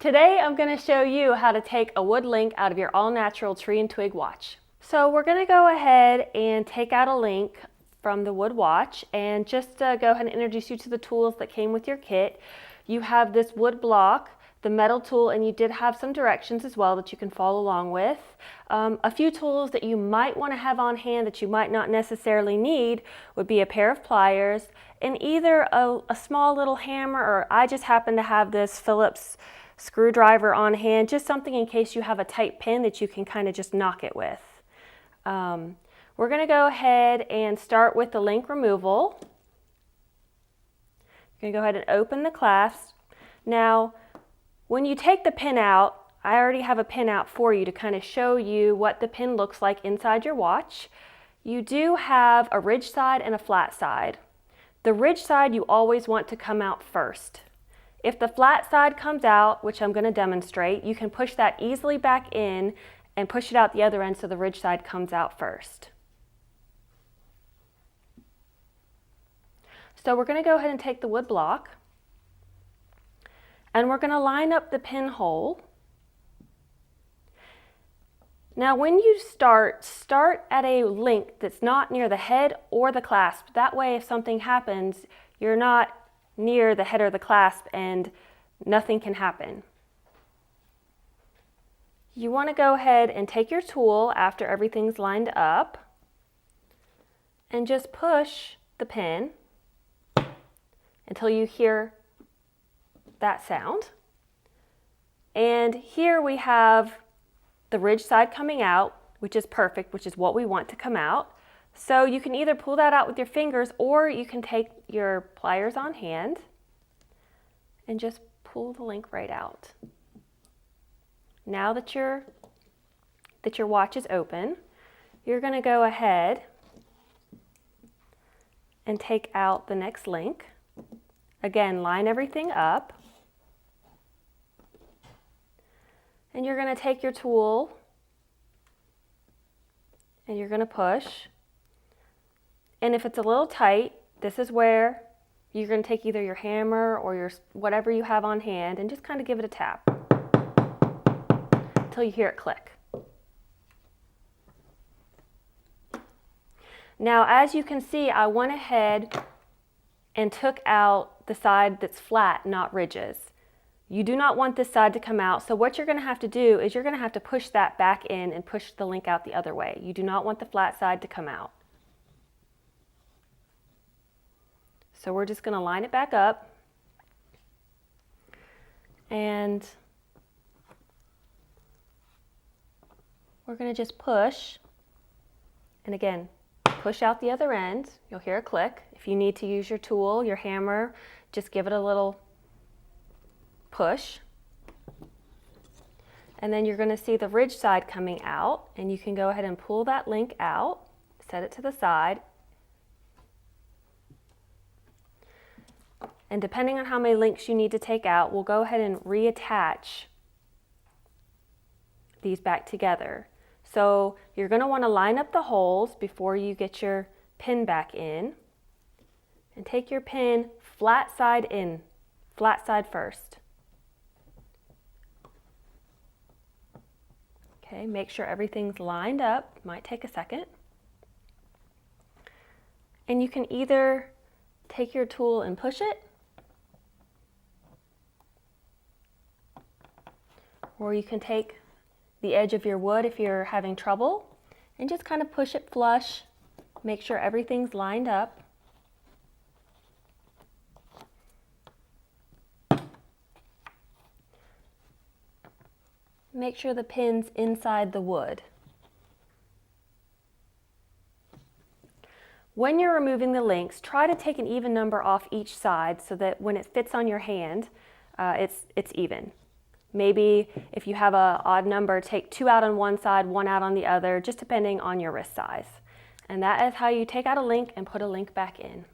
Today I'm going to show you how to take a wood link out of your all-natural tree and twig watch. So we're going to go ahead and take out a link from the wood watch and just go ahead and introduce you to the tools that came with your kit. You have this wood block, the metal tool, and you did have some directions as well that you can follow along with. A few tools that you might want to have on hand that you might not necessarily need would be a pair of pliers and either a small little hammer, or I just happen to have this Phillips screwdriver on hand, just something in case you have a tight pin that you can kind of just knock it with. We're going to go ahead and start with the link removal. You're going to go ahead and open the clasp. Now, when you take the pin out, I already have a pin out for you to kind of show you what the pin looks like inside your watch. You do have a ridge side and a flat side. The ridge side you always want to come out first. If the flat side comes out, which I'm going to demonstrate, you can push that easily back in and push it out the other end so the ridge side comes out first. So we're going to go ahead and take the wood block and we're going to line up the pinhole. Now when you start at a link that's not near the head or the clasp. That way if something happens, you're not near the head or the clasp and nothing can happen. You want to go ahead and take your tool after everything's lined up and just push the pin until you hear that sound. And here we have the ridge side coming out, which is perfect, which is what we want to come out. So you can either pull that out with your fingers or you can take your pliers on hand and just pull the link right out. Now that your watch is open, you're going to go ahead and take out the next link. Again, line everything up. And you're going to take your tool and you're going to push. And if it's a little tight, this is where you're going to take either your hammer or your whatever you have on hand and just kind of give it a tap until you hear it click. Now, as you can see, I went ahead and took out the side that's flat, not ridges. You do not want this side to come out, so what you're going to have to do is you're going to have to push that back in and push the link out the other way. You do not want the flat side to come out. So we're just going to line it back up and we're going to just push, and again, push out the other end. You'll hear a click. If you need to use your tool, your hammer, just give it a little push. And then you're going to see the ridge side coming out, and you can go ahead and pull that link out, set it to the side. And depending on how many links you need to take out, we'll go ahead and reattach these back together. So you're going to want to line up the holes before you get your pin back in. And take your pin flat side in, flat side first. Okay, make sure everything's lined up. Might take a second. And you can either take your tool and push it, or you can take the edge of your wood if you're having trouble and just kind of push it flush. Make sure everything's lined up. Make sure the pin's inside the wood. When you're removing the links, try to take an even number off each side so that when it fits on your hand, it's even. Maybe if you have an odd number, take 2 out on one side, 1 out on the other, just depending on your wrist size. And that is how you take out a link and put a link back in.